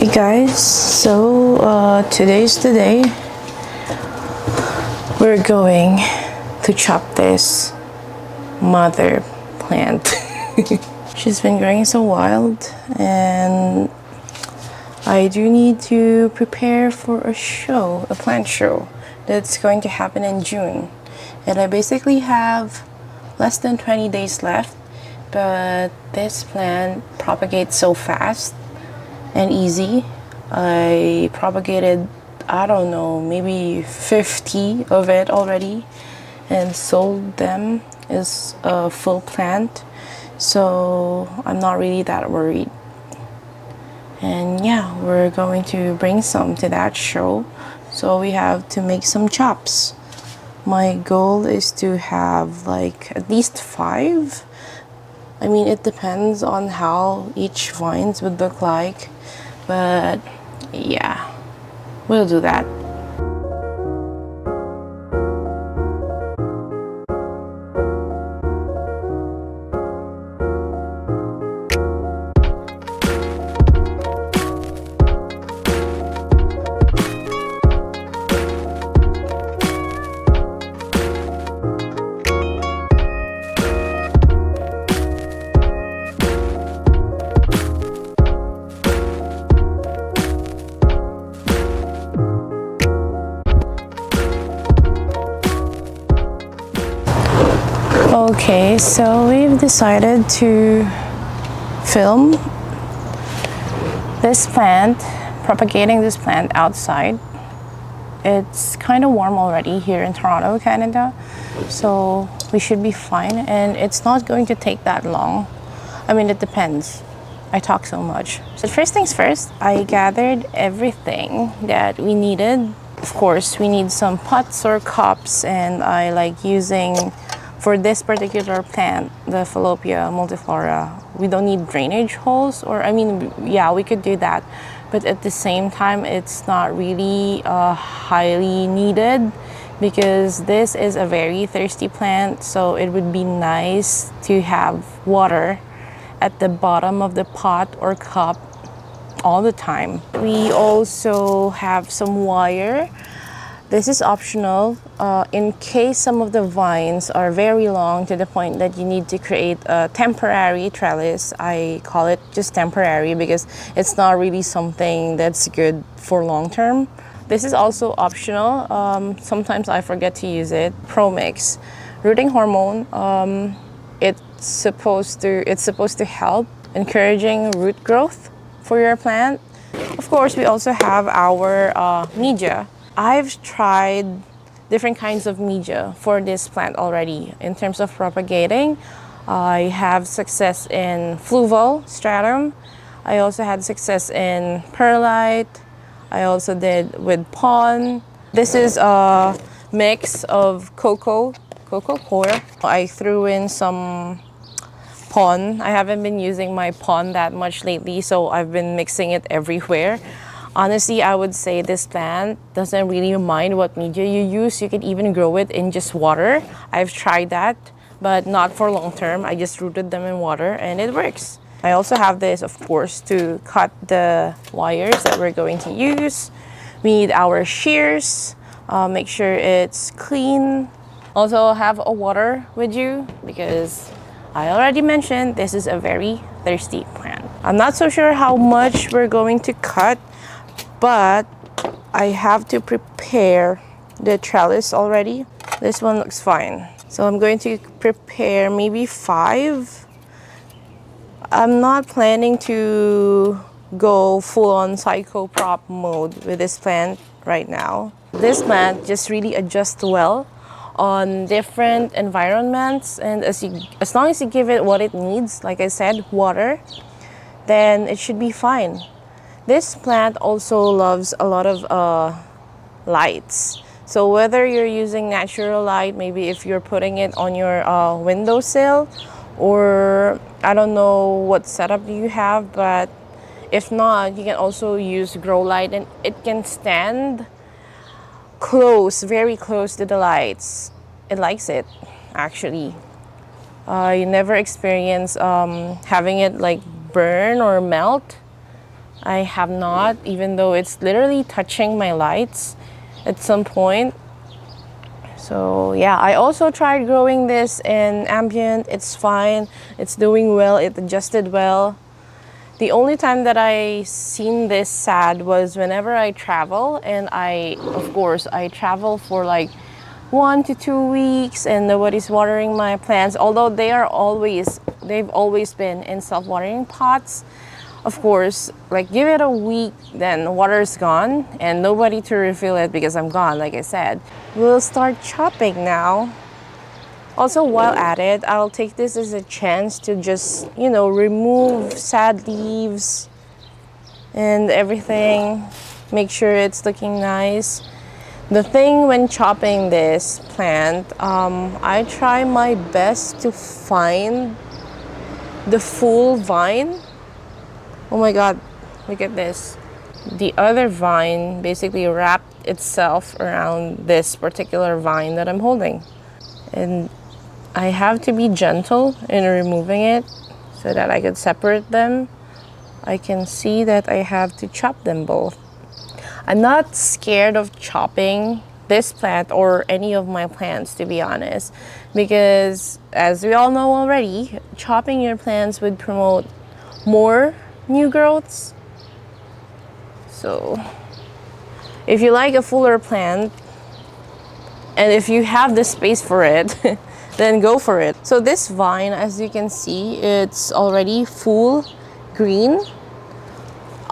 Hey guys, so today's the day we're going to chop this mother plant. She's been growing so wild, and I do need to prepare for a show, a plant show that's going to happen in June. And I basically have less than 20 days left, but this plant propagates so fast and easy. I propagated, I don't know, maybe 50 of it already and sold them as a full plant, so I'm not really that worried. And yeah, we're going to bring some to that show, so we have to make some chops. My goal is to have like at least 5. I mean, it depends on how each vines would look like, but yeah, we'll do that. Okay, so we've decided to film this plant, propagating this plant outside. It's kind of warm already here in Toronto, Canada, so we should be fine, and it's not going to take that long. I mean, it depends. I talk so much. So first things first, I gathered everything that we needed. Of course, we need some pots or cups, and I like using, for this particular plant, the Fallopia Multiflora, we don't need drainage holes, or I mean, yeah, we could do that, but at the same time, it's not really highly needed because this is a very thirsty plant, so it would be nice to have water at the bottom of the pot or cup all the time. We also have some wire. This is optional in case some of the vines are very long to the point that you need to create a temporary trellis. I call it just temporary because it's not really something that's good for long term. This is also optional. Sometimes I forget to use it. Promix, rooting hormone. It's supposed to help encouraging root growth for your plant. Of course, we also have our media. I've tried different kinds of media for this plant already. In terms of propagating, I have success in fluval stratum. I also had success in perlite. I also did with pon. This is a mix of cocoa core. I threw in some pon. I haven't been using my pon that much lately, so I've been mixing it everywhere. Honestly, I would say this plant doesn't really mind what media you use. You can even grow it in just water. I've tried that, but not for long term. I just rooted them in water and it works. I also have this, of course, to cut the wires that we're going to use. We need our shears. Make sure it's clean. Also have a water with you because I already mentioned this is a very thirsty plant. I'm not so sure how much we're going to cut, but I have to prepare the trellis already. This one looks fine. So I'm going to prepare maybe 5. I'm not planning to go full-on psychoprop mode with this plant right now. This plant just really adjusts well on different environments, and as long as you give it what it needs, like I said, water, then it should be fine. This plant also loves a lot of lights. So whether you're using natural light, maybe if you're putting it on your windowsill, or I don't know what setup you have, but if not, you can also use grow light, and it can stand close, very close to the lights. It likes it, actually. You never experience having it like burn or melt. I have not, even though it's literally touching my lights at some point. So yeah, I also tried growing this in ambient. It's fine. It's doing well. It adjusted well. The only time that I seen this sad was whenever I travel, and of course, I travel for like 1 to 2 weeks and nobody's watering my plants, although they've always been in self-watering pots. Of course, like give it a week, then water's gone and nobody to refill it because I'm gone, like I said. We'll start chopping now. Also, while at it, I'll take this as a chance to just, remove sad leaves and everything. Make sure it's looking nice. The thing when chopping this plant, I try my best to find the full vine. Oh my God, look at this. The other vine basically wrapped itself around this particular vine that I'm holding. And I have to be gentle in removing it so that I could separate them. I can see that I have to chop them both. I'm not scared of chopping this plant or any of my plants, to be honest, because as we all know already, chopping your plants would promote more new growths. So if you like a fuller plant and if you have the space for it, then go for it. So this vine, as you can see, it's already full green.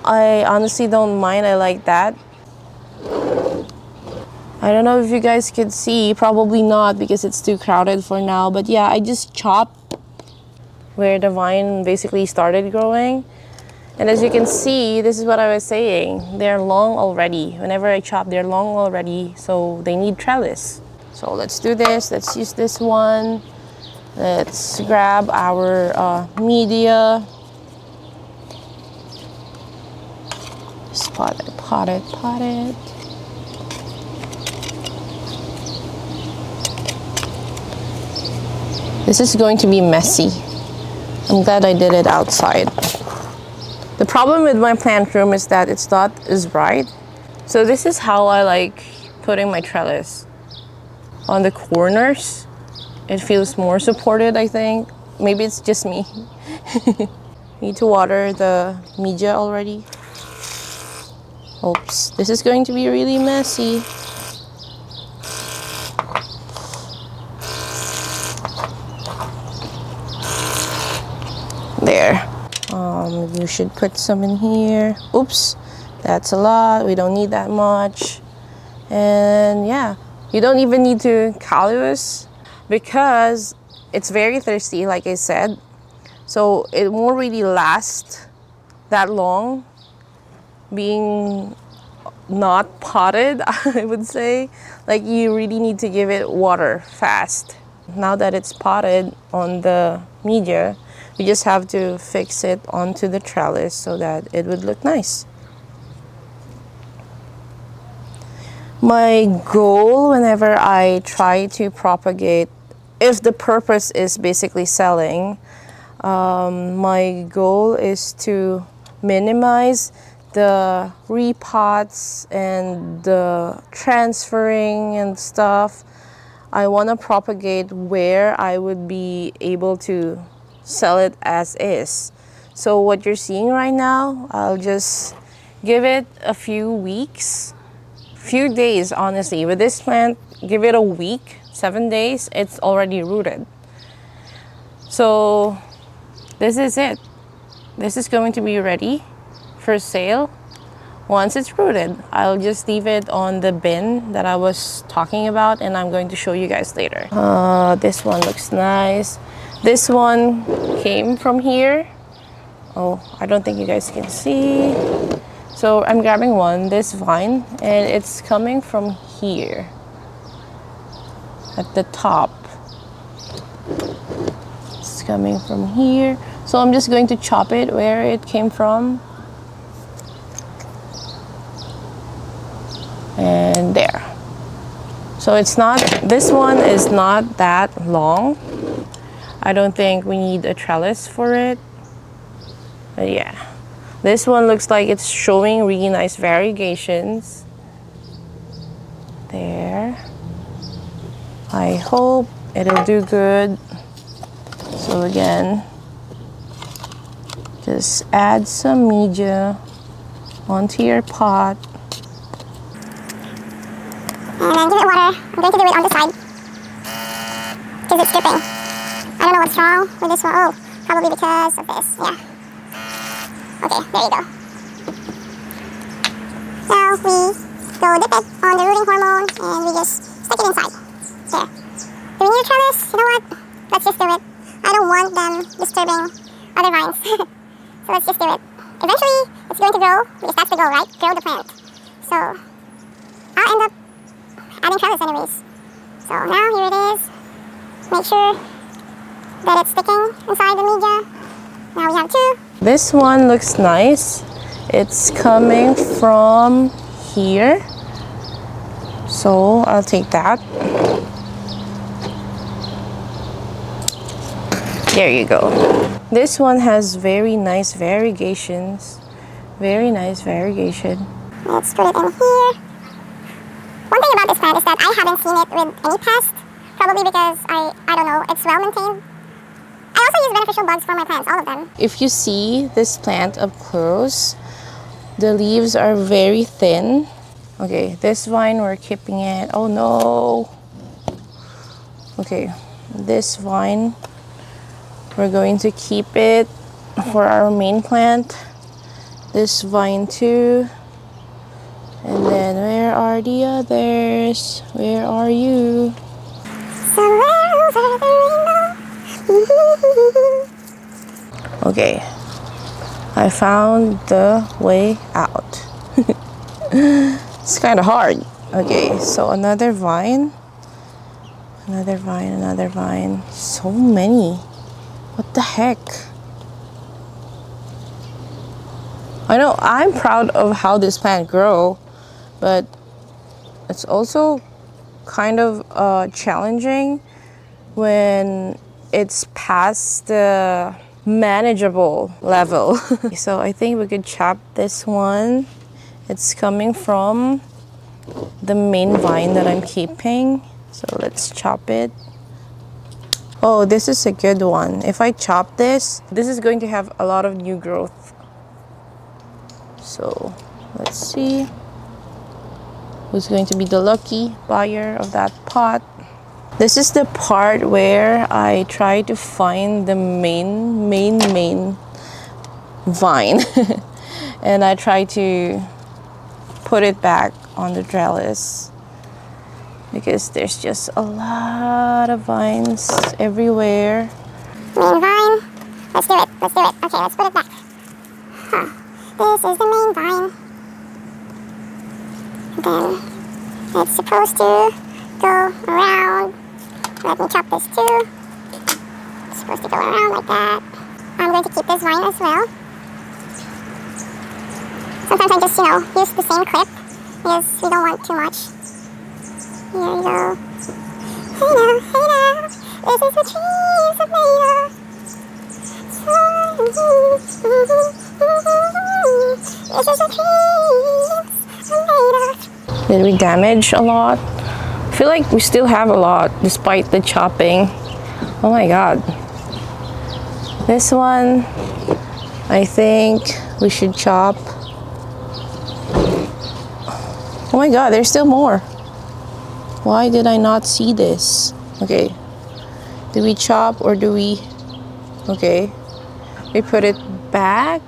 I honestly don't mind. I like that. I don't know if you guys could see, probably not because it's too crowded for now, but yeah, I just chopped where the vine basically started growing. And as you can see, this is what I was saying, they're long already. Whenever I chop, they're long already, so they need trellis. So let's do this. Let's use this one. Let's grab our media. Just pot it. This is going to be messy. I'm glad I did it outside. The problem with my plant room is that it's not as bright. So this is how I like putting my trellis. On the corners, it feels more supported, I think. Maybe it's just me. Need to water the media already. Oops, this is going to be really messy. There. You should put some in here. Oops, that's a lot. We don't need that much. And yeah, you don't even need to callus because it's very thirsty, like I said. So it won't really last that long being not potted, I would say. Like you really need to give it water fast. Now that it's potted on the media, we just have to fix it onto the trellis so that it would look nice. My goal whenever I try to propagate, if the purpose is basically selling, my goal is to minimize the repots and the transferring and stuff. I want to propagate where I would be able to sell it as is. So what you're seeing right now, I'll just give it a few weeks, few days, honestly. With this plant, give it a week, 7 days, it's already rooted. So this is it. This is going to be ready for sale. Once it's rooted, I'll just leave it on the bin that I was talking about, and I'm going to show you guys later. This one looks nice. This one came from here. Oh, I don't think you guys can see. So I'm grabbing this vine, and it's coming from here at the top. It's coming from here. So I'm just going to chop it where it came from. And there. So it's not, this one is not that long. I don't think we need a trellis for it. But yeah, This one looks like it's showing really nice variegations. There. I hope it'll do good. So again, just add some media onto your pot. And then give it water. I'm going to do it on the side because it's dripping. I don't know what's wrong with this one. Oh, probably because of this. Yeah. Okay, there you go. Now we go dip it on the rooting hormone and we just stick it inside. There. Do we need a trellis? You know what? Let's just do it. I don't want them disturbing other vines. So let's just do it. Eventually, it's going to grow because that's the goal, right? Grow the plant. So I'll end up adding trellis anyways. So now here it is. Make sure that it's sticking inside the media. Now we have 2. This one looks nice. It's coming from here. So I'll take that. There you go. This one has very nice variegations. Very nice variegation. Let's put it in here. One thing about this plant is that I haven't seen it with any pest. Probably because I don't know, it's well maintained. I also use beneficial bugs for my plants, all of them. If you see this plant up close, the leaves are very thin. Okay, this vine we're keeping it. Oh no. Okay, this vine we're going to keep it for our main plant. This vine too. And then where are the others? Where are you? Somewhere over the rainbow. Okay, I found the way out. It's kind of hard. Okay, so another vine. Another vine, another vine. So many. What the heck? I know I'm proud of how this plant grow, but it's also kind of challenging when it's past the manageable level. So I think we could chop this one. It's coming from the main vine that I'm keeping. So let's chop it. Oh, this is a good one. If I chop this is going to have a lot of new growth. So let's see who's going to be the lucky buyer of that pot. This is the part where I try to find the main vine and I try to put it back on the trellis because there's just a lot of vines everywhere. Main vine. Let's do it. Let's do it. Okay, let's put it back. Huh. This is the main vine. Then it's supposed to go around. Let me chop this too. It's supposed to go around like that. I'm going to keep this vine as well. Sometimes I just, use the same clip because we don't want too much. Here we go. Hey now, this is what trees are made of. This is what trees are made of. Did we damage a lot? I feel like we still have a lot despite the chopping. Oh my god. This one, I think we should chop. Oh my god, there's still more. Why did I not see this? Okay. Do we chop or do we... Okay. We put it back.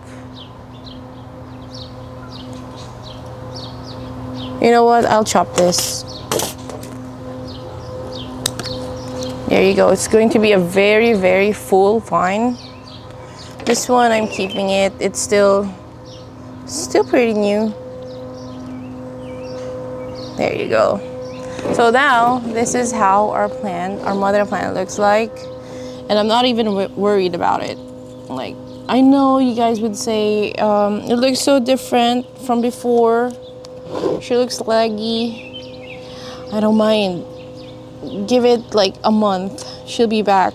You know what? I'll chop this. There you go. It's going to be a very, very full vine. This one, I'm keeping it. It's still pretty new. There you go. So now, this is how our mother plant looks like. And I'm not even worried about it. Like, I know you guys would say, it looks so different from before. She looks leggy. I don't mind. Give it like a month. She'll be back.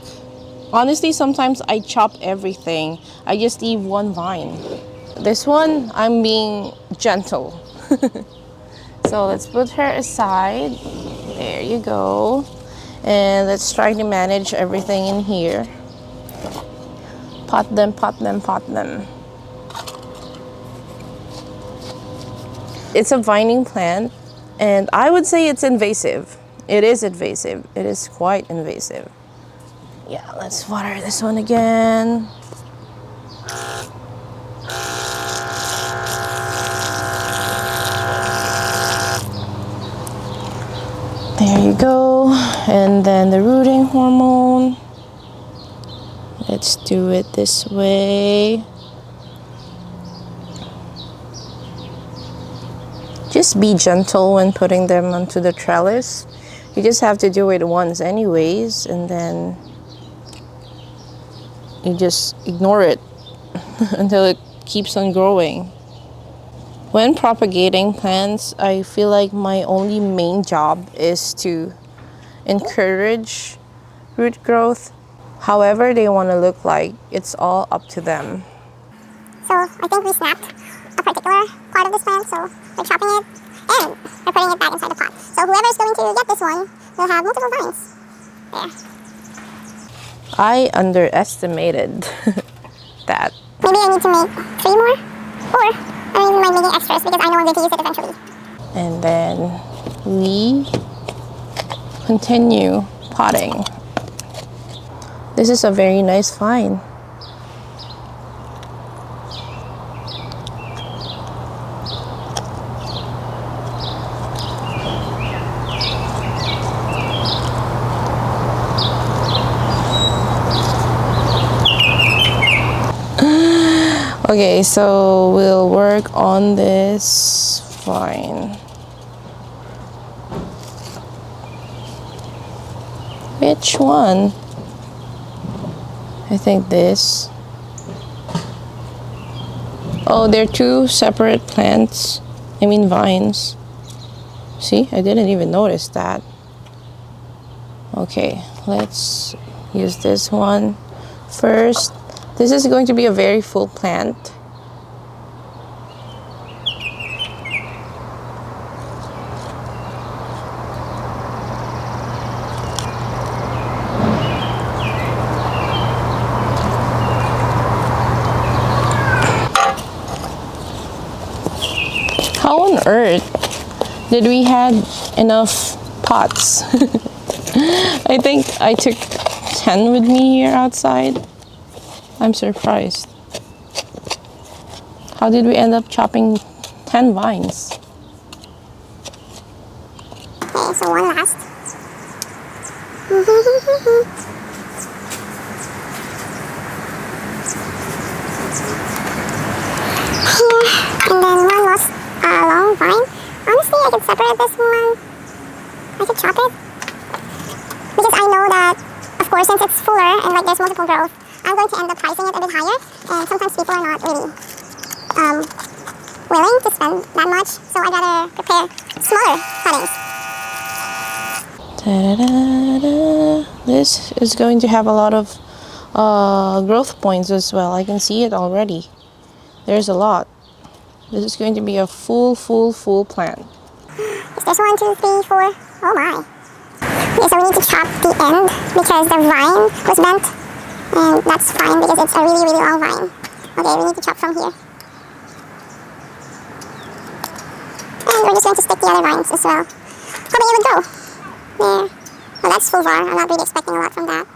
Honestly, sometimes I chop everything. I just leave one vine. this one, I'm being gentle. So let's put her aside. There you go. And let's try to manage everything in here. Pot them, pot them, pot them. It's a vining plant, and I would say it's invasive. It is invasive. It is quite invasive. Yeah, let's water this one again. There you go. And then the rooting hormone. Let's do it this way. Just be gentle when putting them onto the trellis. You just have to do it once anyways, and then you just ignore it until it keeps on growing. When propagating plants, I feel like my only main job is to encourage root growth. However they want to look like, it's all up to them. So I think we snapped a particular part of this plant, so we're chopping it and we're putting it back inside the pot. So whoever's going to get this one will have multiple vines. There. I underestimated that. Maybe I need to make 3 more, or I don't even mind making extras because I know I'm going to use it eventually. And then we continue potting. This is a very nice vine. Okay, so we'll work on this vine. Which one? I think this. Oh, they're 2 separate plants. I mean vines. See, I didn't even notice that. Okay, let's use this one first. This is going to be a very full plant. How on earth did we had enough pots? I think I took 10 with me here outside. I'm surprised. How did we end up chopping 10 vines? Okay, so one last. And then one last long vine. Honestly, I could separate this one. I could chop it. Because I know that, of course, since it's fuller and like there's multiple growth, I'm going to end up pricing it a bit higher, and sometimes people are not really willing to spend that much, so I'd rather prepare smaller cuttings. This is going to have a lot of growth points as well. I can see it already. There's a lot. This is going to be a full plant. Is this 1, 2, 3, 4? Oh my. Okay, so we need to chop the end because the vine was bent. And that's fine because it's a really long vine. Okay, we need to chop from here. And we're just going to stick the other vines as well. Hoping it would grow. There. Well, that's full var. I'm not really expecting a lot from that.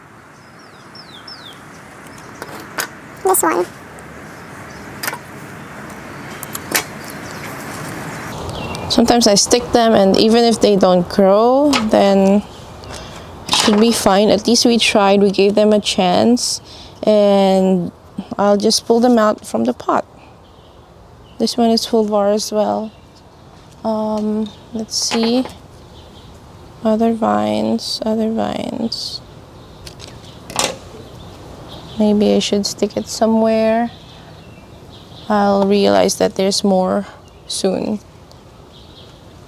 This one. Sometimes I stick them, and even if they don't grow, then should be fine. At least we tried, we gave them a chance, and I'll just pull them out from the pot. This one is full var as well. Let's see. Other vines. Maybe I should stick it somewhere. I'll realize that there's more soon.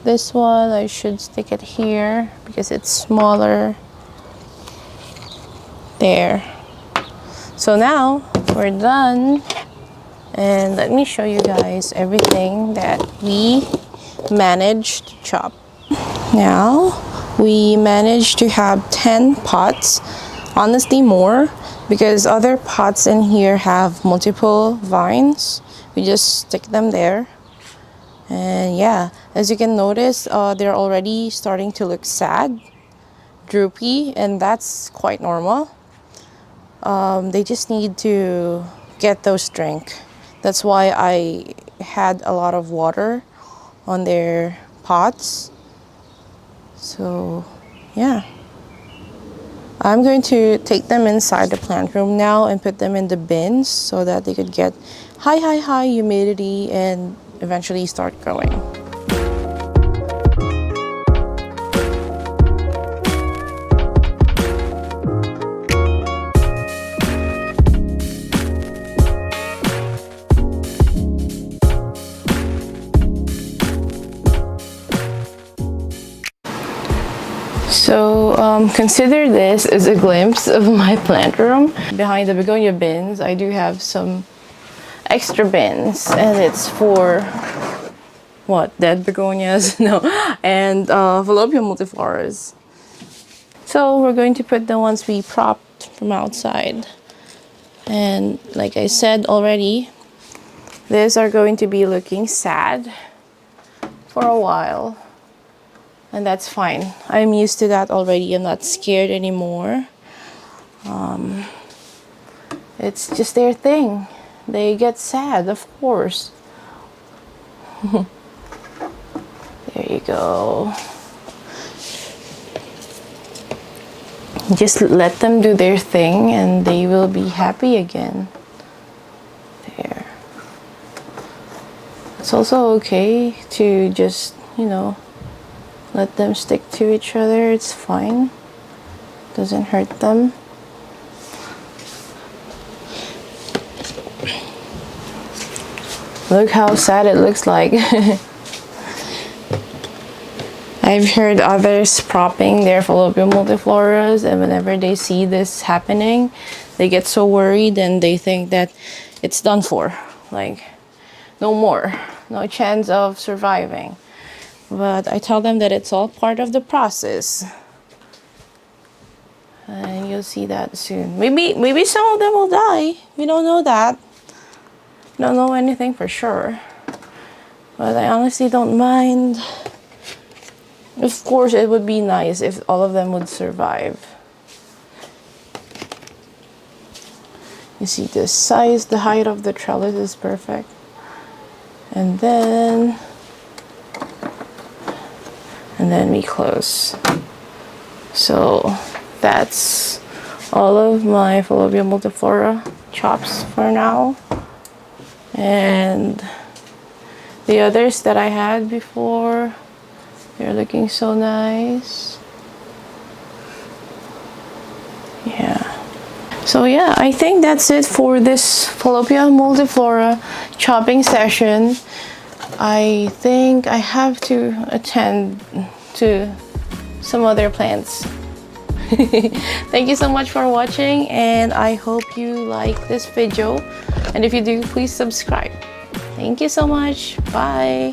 This one, I should stick it here because it's smaller. There. So now we're done, And let me show you guys everything that we managed to chop. Now, we managed to have 10 pots, honestly more, because other pots in here have multiple vines. We just stick them there. And yeah, as you can notice, they're already starting to look sad, droopy, and that's quite normal. They just need to get those drink. That's why I had a lot of water on their pots. So yeah, I'm going to take them inside the plant room now and put them in the bins so that they could get high humidity and eventually start growing. So consider this as a glimpse of my plant room. Behind the begonia bins, I do have some extra bins, and it's for what, dead begonias? No, and Fallopia multifloras. So we're going to put the ones we propped from outside, and like I said already, these are going to be looking sad for a while. And that's fine. I'm used to that already. I'm not scared anymore. It's just their thing. They get sad, of course. There you go. Just let them do their thing and they will be happy again. There. It's also okay to just, let them stick to each other. It's fine. Doesn't hurt them. Look how sad it looks like. I've heard others propping their Fallopia multifloras, and whenever they see this happening, they get so worried and they think that it's done for. Like, no more. No chance of surviving. But I tell them that it's all part of the process. And you'll see that soon. Maybe some of them will die. We don't know that. Don't know anything for sure. But I honestly don't mind. Of course, it would be nice if all of them would survive. You see the size, the height of the trellis is perfect. And then we close. So that's all of my Fallopia multiflora chops for now. And the others that I had before, they're looking so nice. Yeah. So yeah, I think that's it for this Fallopia multiflora chopping session. I think I have to attend to some other plants. Thank you so much for watching, and I hope you like this video. And if you do, please subscribe. Thank you so much. Bye.